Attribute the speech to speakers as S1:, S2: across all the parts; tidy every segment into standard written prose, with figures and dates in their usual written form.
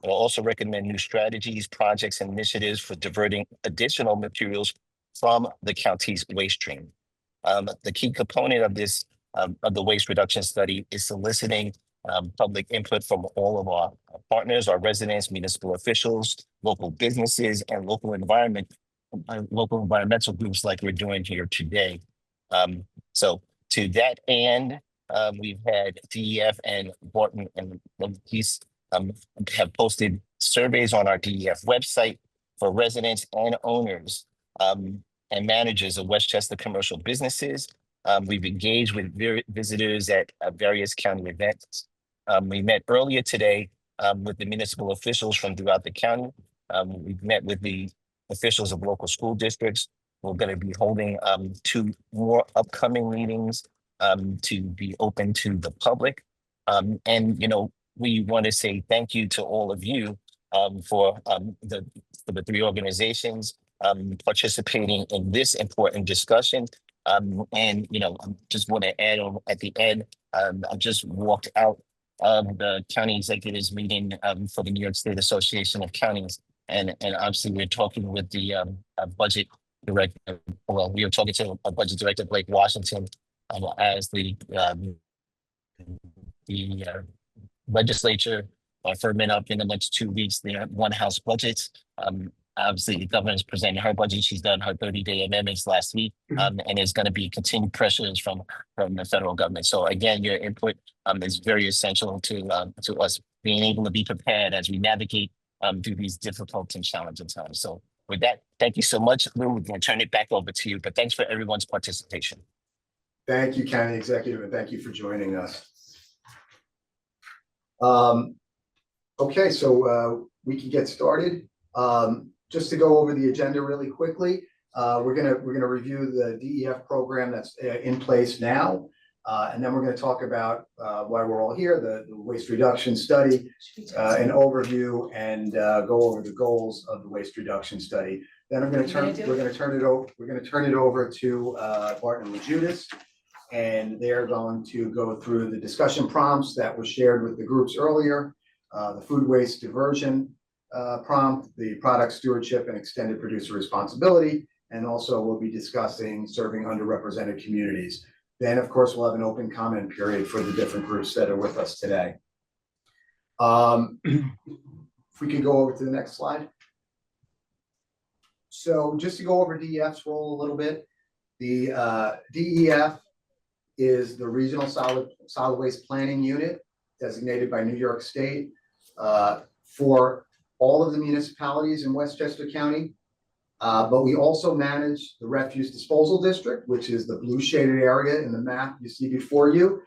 S1: We'll also recommend new strategies, projects, and initiatives for diverting additional materials from the county's waste stream. The key component of this of the waste reduction study is soliciting public input from all of our partners, our residents, municipal officials, local businesses, and local environmental groups like we're doing here today. So to that end, we've had DEF and Barton and Police have posted surveys on our DEF website for residents and owners and managers of Westchester commercial businesses. We've engaged with visitors at various county events. We met earlier today with the municipal officials from throughout the county. We've met with the officials of local school districts. We're going to be holding 2 more upcoming meetings to be open to the public. And, you know, we want to say thank you to all of you for the 3 organizations participating in this important discussion. And, you know, I just want to add on at the end, I just walked out of the county executives meeting for the New York State Association of Counties. And obviously we're talking with the budget director. Well, we were talking to a budget director, Blake Washington, as the legislature firming up in the next 2 weeks, their one house budgets. Obviously, the governor's presenting her budget. She's done her 30-day amendments last week, and there's going to be continued pressures from the federal government. So again, your input is very essential to us being able to be prepared as we navigate through these difficult and challenging times. So with that, thank you so much, Lou. We're going to turn it back over to you, but thanks for everyone's participation.
S2: Thank you, County Executive, and thank you for joining us. Okay, so we can get started. Just to go over the agenda really quickly, we're gonna review the DEF program that's in place now, and then we're going to talk about why we're all here, the waste reduction study, an overview, and go over the goals of the waste reduction study. Then we're going to turn it over to Barton and Judas, and they're going to go through the discussion prompts that were shared with the groups earlier, the food waste diversion prompt, the product stewardship and extended producer responsibility, and also we'll be discussing serving underrepresented communities. Then, of course, we'll have an open comment period for the different groups that are with us today. If we could go over to the next slide. So just to go over DEF's role a little bit, the DEF is the Regional Solid Waste Planning Unit designated by New York State for all of the municipalities in Westchester County. But we also manage the refuse disposal district, which is the blue shaded area in the map you see before you.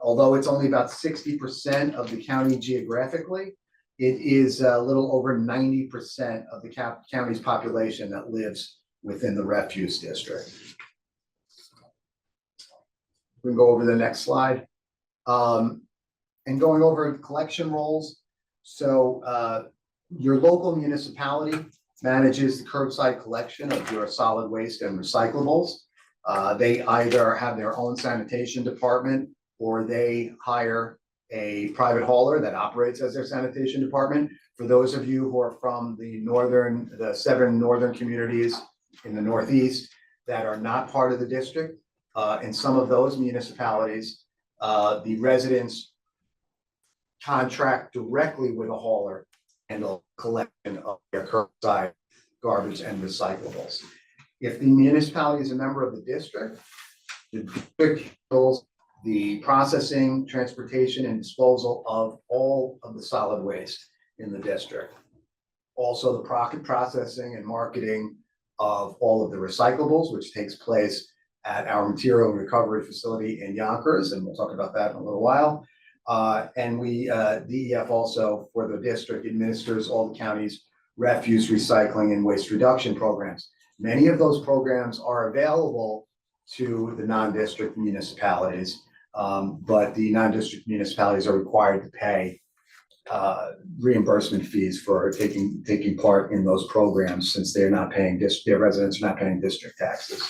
S2: Although it's only about 60% of the county geographically, it is a little over 90% of the county's population that lives within the refuse district. We can go over the next slide. And going over collection roles. So your local municipality manages the curbside collection of your solid waste and recyclables. They either have their own sanitation department or they hire a private hauler that operates as their sanitation department. For those of you who are from the 7 northern communities in the Northeast that are not part of the district, in some of those municipalities, the residents contract directly with a hauler and a collection of their curbside garbage and recyclables. If the municipality is a member of the district handles the processing, transportation, and disposal of all of the solid waste in the district. Also, the processing and marketing of all of the recyclables, which takes place at our material recovery facility in Yonkers, and we'll talk about that in a little while. And DEF also, for the district, administers all the county's refuse, recycling, and waste reduction programs. Many of those programs are available to the non-district municipalities, but the non-district municipalities are required to pay reimbursement fees for taking part in those programs, since they're not paying their residents are not paying district taxes.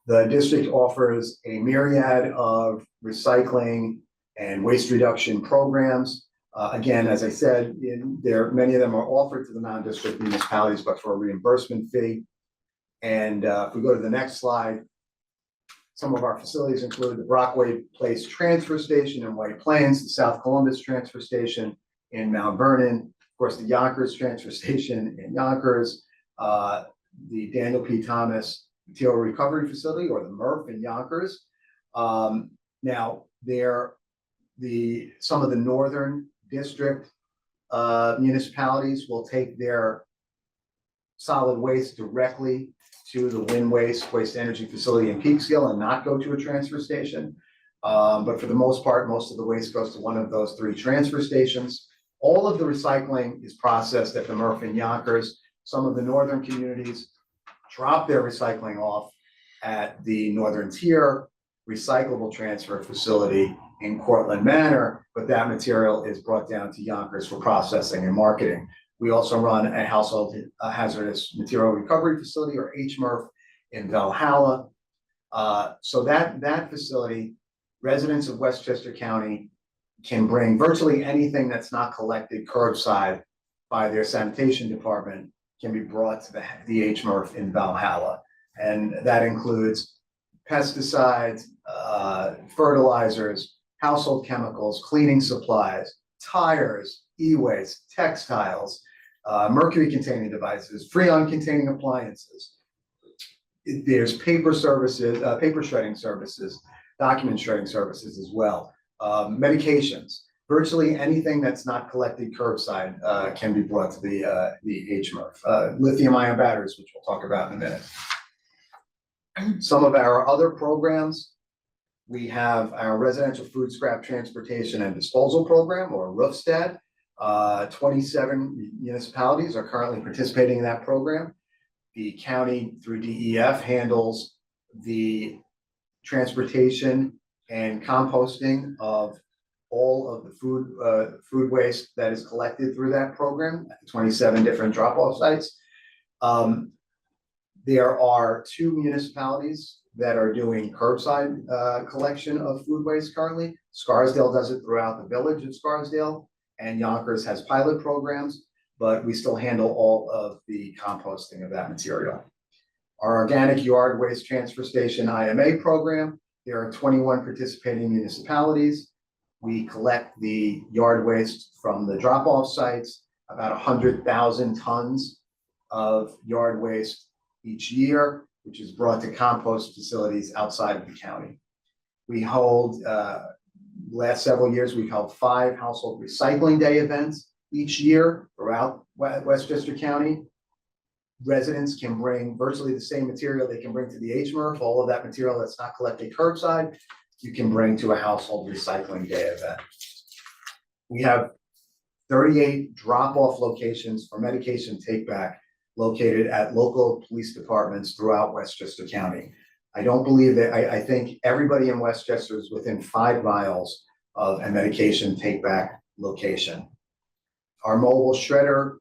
S2: The district offers a myriad of recycling and waste reduction programs. Again, as I said, many of them are offered to the non-district municipalities, but for a reimbursement fee. And if we go to the next slide, some of our facilities include the Brockway Place Transfer Station in White Plains, the South Columbus Transfer Station in Mount Vernon, of course, the Yonkers Transfer Station in Yonkers, the Daniel P. Thomas Material Recovery Facility, or the MRF in Yonkers. Now, some of the northern district municipalities will take their solid waste directly to the Wind Waste Energy Facility in Peekskill and not go to a transfer station. But for the most part, most of the waste goes to one of those 3 transfer stations. All of the recycling is processed at the MRF in Yonkers. Some of the northern communities drop their recycling off at the Northern Tier Recyclable Transfer Facility in Cortland Manor, but that material is brought down to Yonkers for processing and marketing. We also run a household hazardous material recovery facility, or HMRF, in Valhalla. So that facility, residents of Westchester County can bring virtually anything that's not collected curbside by their sanitation department can be brought to the HMRF in Valhalla. And that includes pesticides, fertilizers, household chemicals, cleaning supplies, tires, e-waste, textiles, mercury containing devices, freon containing appliances. There's paper services, paper shredding services, document shredding services as well. Medications, virtually anything that's not collected curbside can be brought to the HMRF. Lithium-ion batteries, which we'll talk about in a minute. Some of our other programs, we have our Residential Food Scrap Transportation and Disposal Program, or RFSTAD. 27 municipalities are currently participating in that program. The county, through DEF, handles the transportation and composting of all of the food waste that is collected through that program at the 27 different drop-off sites. There are 2 municipalities that are doing curbside collection of food waste currently. Scarsdale does it throughout the village of Scarsdale, and Yonkers has pilot programs, but we still handle all of the composting of that material. Our Organic Yard Waste Transfer Station IMA program, there are 21 participating municipalities. We collect the yard waste from the drop-off sites, about 100,000 tons of yard waste each year, which is brought to compost facilities outside of the county. We hold, last several years, we've held 5 household recycling day events each year throughout Westchester County. Residents can bring virtually the same material they can bring to the HMRF, all of that material that's not collected curbside, you can bring to a household recycling day event. We have 38 drop-off locations for medication take-back located at local police departments throughout Westchester County. I don't believe that, I think everybody in Westchester is within 5 miles of a medication take-back location. Our mobile shredder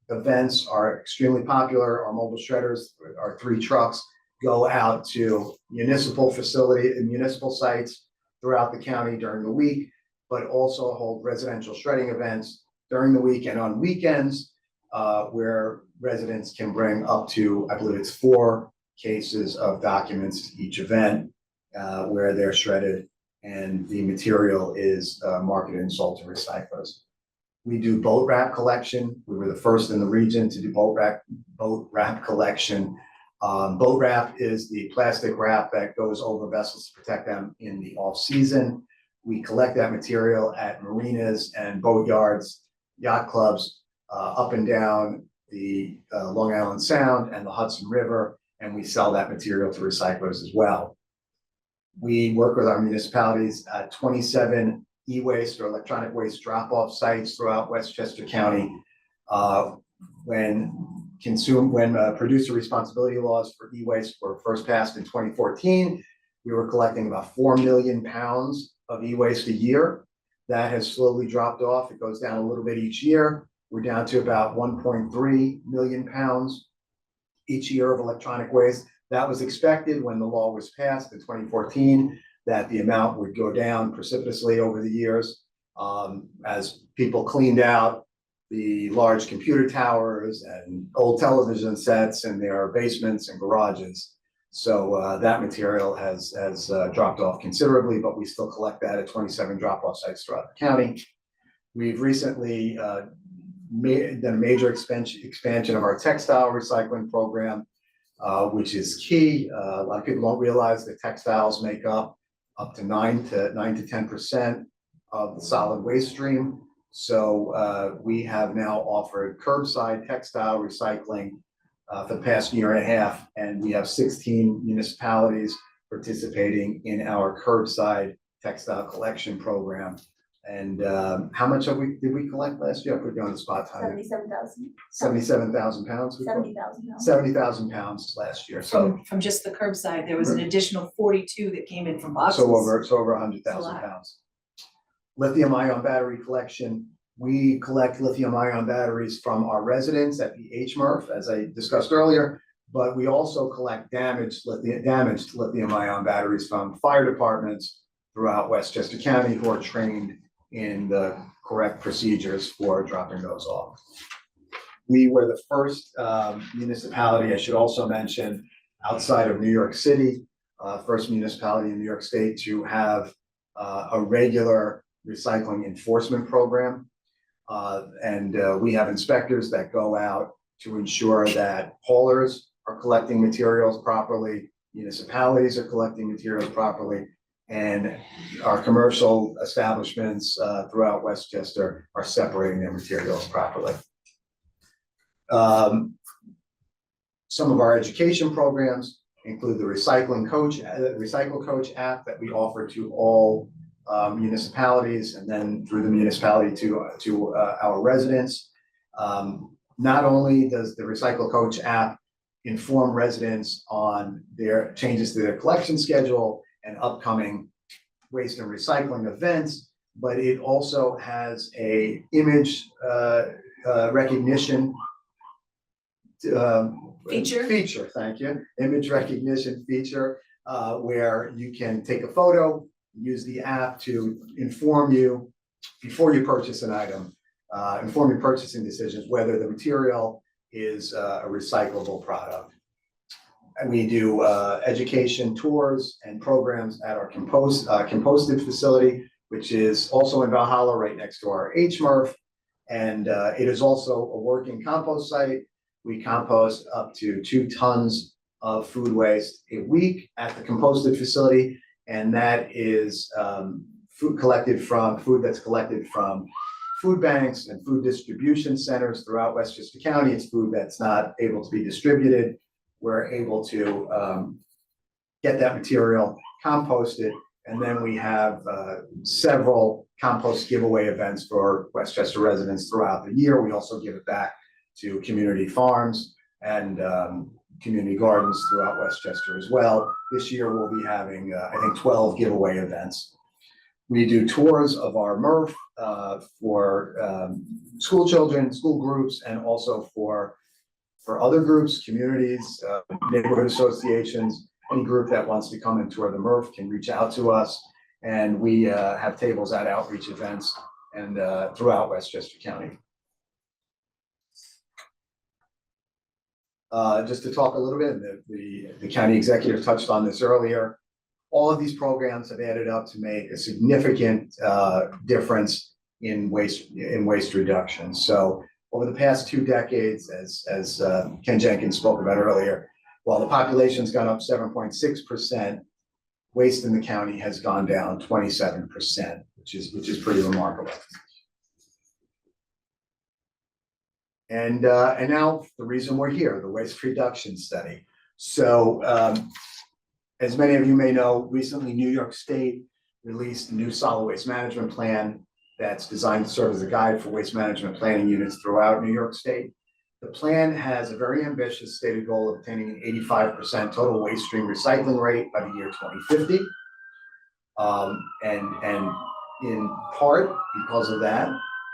S2: events are extremely popular. Our mobile shredders, our 3 trucks, go out to municipal sites throughout the county during the week, but also hold residential shredding events during the week and on weekends, where residents can bring up to, I believe it's 4 cases of documents to each event, where they're shredded and the material is marketed and sold to recyclers. We do boat wrap collection. We were the first in the region to do boat wrap collection. Boat wrap is the plastic wrap that goes over vessels to protect them in the off season. We collect that material at marinas and boat yards, yacht clubs, up and down the Long Island Sound and the Hudson River, and we sell that material to recyclers as well. We work with our municipalities at 27 e-waste or electronic waste drop-off sites throughout Westchester County. When producer responsibility laws for e-waste were first passed in 2014, we were collecting about 4 million pounds of e-waste a year. That has slowly dropped off. It goes down a little bit each year. We're down to about 1.3 million pounds each year of electronic waste. That was expected when the law was passed in 2014, that the amount would go down precipitously over the years. as people cleaned out the large computer towers and old television sets in their basements and garages. So that material has dropped off considerably, but we still collect that at 27 drop-off sites throughout the county. We've recently done a major expansion of our textile recycling program, which is key. A lot of people don't realize that textiles make up to 9 to 10% of the solid waste stream. So we have now offered curbside textile recycling for the past year and a half, and we have 16 municipalities participating in our curbside textile collection program. And how much did we collect last year? I put you on the spot, Tanya.
S3: 77,000.
S2: 77,000 pounds?
S3: 70,000 pounds.
S2: 70,000 pounds last year. So
S4: From just the curbside, there was an additional 42 that came in from boxes.
S2: so over 100,000 pounds. Lithium ion battery collection. We collect lithium ion batteries from our residents at the HMRF, as I discussed earlier, but we also collect damaged lithium ion batteries from fire departments throughout Westchester County who are trained in the correct procedures for dropping those off. We were the first municipality, I should also mention, outside of New York City, first municipality in New York State to have a regular recycling enforcement program. We have inspectors that go out to ensure that haulers are collecting materials properly, municipalities are collecting materials properly, and our commercial establishments throughout Westchester are separating their materials properly. Some of our education programs include the Recycle Coach app that we offer to all municipalities, and then through the municipality to our residents. Not only does the Recycle Coach app inform residents on their changes to their collection schedule and upcoming waste and recycling events, but it also has a image recognition feature, thank you, image recognition feature, where you can take a photo, use the app to inform you before you purchase an item, inform your purchasing decisions, whether the material is a recyclable product. And we do education tours and programs at our composted facility, which is also in Valhalla, right next to our HMRF. And it is also a working compost site. We compost up to 2 tons of food waste a week at the composted facility. And that is food that's collected from food banks and food distribution centers throughout Westchester County. It's food that's not able to be distributed. We're able to get that material, compost it, and then we have several compost giveaway events for Westchester residents throughout the year. We also give it back to community farms and community gardens throughout Westchester as well. This year we'll be having, I think, 12 giveaway events. We do tours of our MRF for school children, school groups, and also for other groups, communities, neighborhood associations. Any group that wants to come and tour the MRF can reach out to us. And we have tables at outreach events and throughout Westchester County. Just to talk a little bit, the county executive touched on this earlier. All of these programs have added up to make a significant difference in waste reduction. So over the past 2 decades, as Ken Jenkins spoke about earlier, while the population's gone up 7.6%, waste in the county has gone down 27%, which is pretty remarkable. And now the reason we're here, the waste reduction study. So as many of you may know, recently New York State released a new solid waste management plan that's designed to serve as a guide for waste management planning units throughout New York State. The plan has a very ambitious stated goal of obtaining an 85% total waste stream recycling rate by the year 2050. And in part because of that,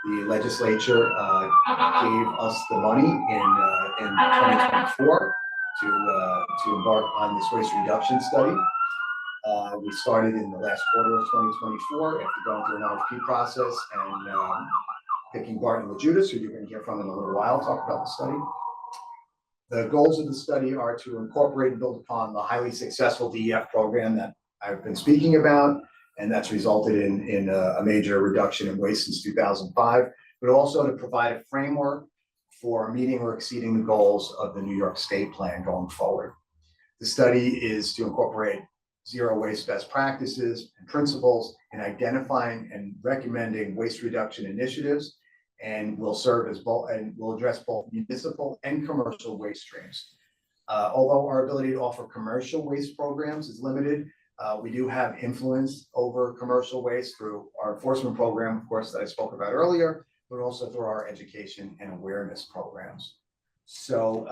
S2: the legislature gave us the money in 2024 to embark on this waste reduction study. We started in the last quarter of 2024 after going through an RFP process and picking Barton and Judas, who you're going to hear from in a little while, talk about the study. The goals of the study are to incorporate and build upon the highly successful DEF program that I've been speaking about, and that's resulted in a major reduction in waste since 2005, but also to provide a framework for meeting or exceeding the goals of the New York State plan going forward. The study is to incorporate zero waste best practices and principles in identifying and recommending waste reduction initiatives, and will serve as both and will address both municipal and commercial waste streams. Although our ability to offer commercial waste programs is limited, we do have influence over commercial waste through our enforcement program, of course, that I spoke about earlier, but also through our education and awareness programs. So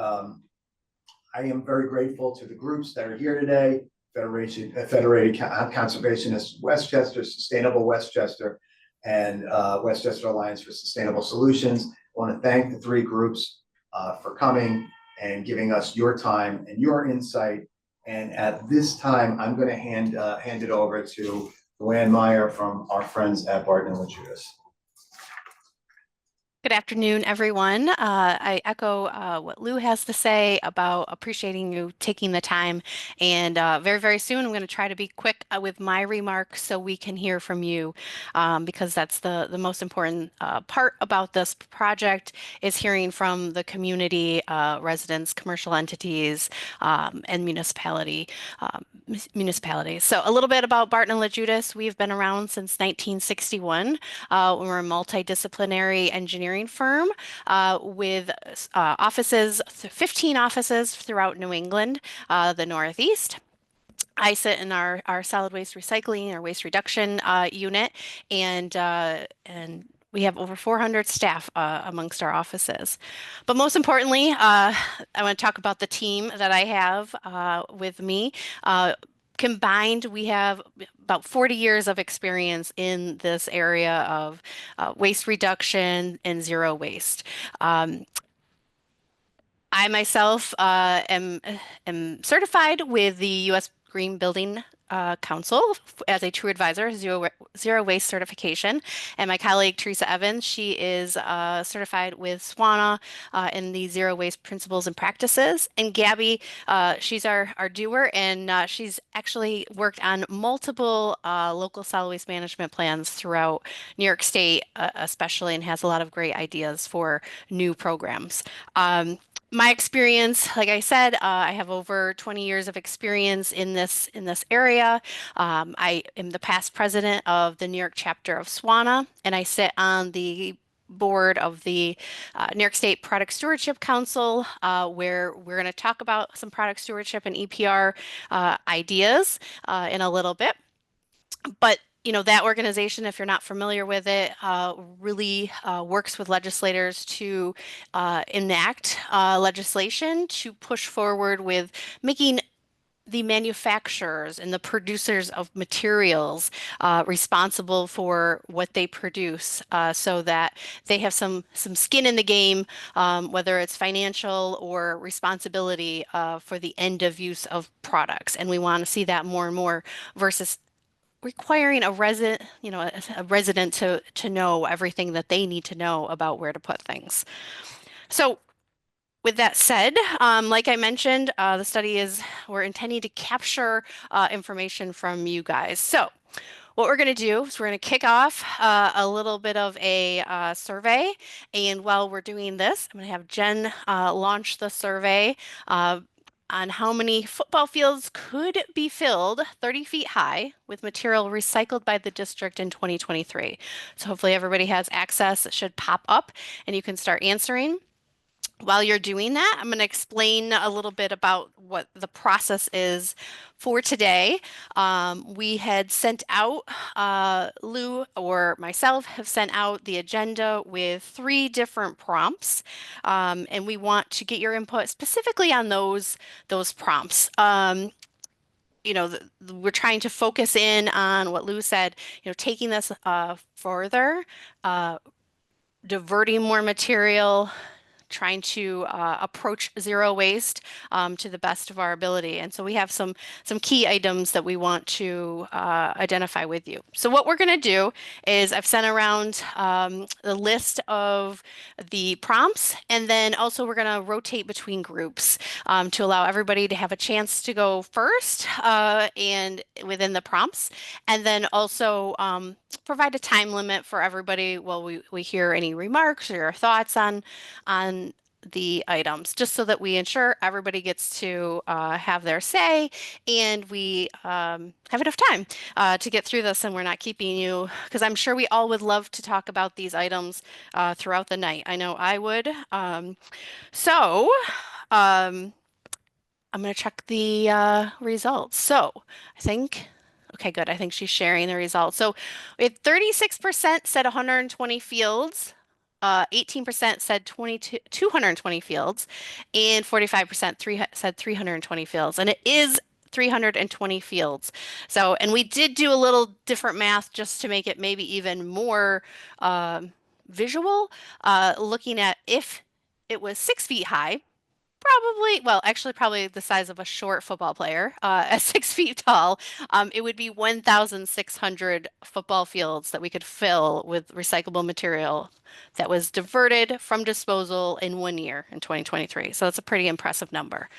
S2: I am very grateful to the groups that are here today: Federated Conservationists Westchester, Sustainable Westchester, and Westchester Alliance for Sustainable Solutions. I want to thank the three groups for coming and giving us your time and your insight. And at this time, I'm going to hand it over to Luann Meyer from our friends at Barton and Judas.
S3: Good afternoon, everyone. I echo what Lou has to say about appreciating you taking the time. And very, very soon, I'm going to try to be quick with my remarks so we can hear from you, because that's the most important part about this project is hearing from the community, residents, commercial entities, and municipalities. So a little bit about Barton and Judas. We've been around since 1961. We're a multidisciplinary engineering firm with 15 offices throughout New England, the Northeast. I sit in our solid waste recycling or waste reduction unit, and we have over 400 staff amongst our offices. But most importantly, I want to talk about the team that I have with me. Combined, we have about 40 years of experience in this area of waste reduction and zero waste. I myself am certified with the U.S. Green Building Council as a true advisor, zero waste certification. And my colleague Teresa Evans, she is certified with SWANA in the zero waste principles and practices. And Gabby, she's our doer, and she's actually worked on multiple local solid waste management plans throughout New York State, especially, and has a lot of great ideas for new programs. My experience, like I said, I have over 20 years of experience in this area. I am the past president of the New York chapter of SWANA, and I sit on the board of the New York State Product Stewardship Council, where we're going to talk about some product stewardship and EPR ideas in a little bit. But that organization, if you're not familiar with it, really works with legislators to enact legislation to push forward with making the manufacturers and the producers of materials responsible for what they produce, so that they have some skin in the game, whether it's financial or responsibility for the end of use of products. And we want to see that more and more versus requiring a resident, a resident to know everything that they need to know about where to put things. So with that said, like I mentioned, the study we're intending to capture information from you guys. So what we're going to do is we're going to kick off a little bit of a survey. And while we're doing this, I'm going to have Jen launch the survey on how many football fields could be filled 30 feet high with material recycled by the district in 2023. So hopefully everybody has access. It should pop up and you can start answering. While you're doing that, I'm going to explain a little bit about what the process is for today. We had sent out, Lou or myself have sent out the agenda with 3 different prompts, and we want to get your input specifically on those prompts. We're trying to focus in on what Lou said, taking this further, diverting more material, trying to approach zero waste to the best of our ability. And so we have some key items that we want to identify with you. So what we're going to do is I've sent around the list of the prompts, and then also we're going to rotate between groups to allow everybody to have a chance to go first and within the prompts, and then also provide a time limit for everybody while we hear any remarks or your thoughts on the items, just so that we ensure everybody gets to have their say, and we have enough time to get through this, and we're not keeping you, because I'm sure we all would love to talk about these items throughout the night. I know I would. So um, I'm going to check the results. So I think, okay, good. I think she's sharing the results. So we had 36% said 120 fields, 18% said 220 fields, and 45% said 320 fields. And it is 320 fields. So, and we did do a little different math just to make it maybe even more visual, looking at if it was 6 feet high. Probably, well, actually, probably the size of a short football player at 6 feet tall. It would be 1,600 football fields that we could fill with recyclable material that was diverted from disposal in 1 year in 2023. So that's a pretty impressive number.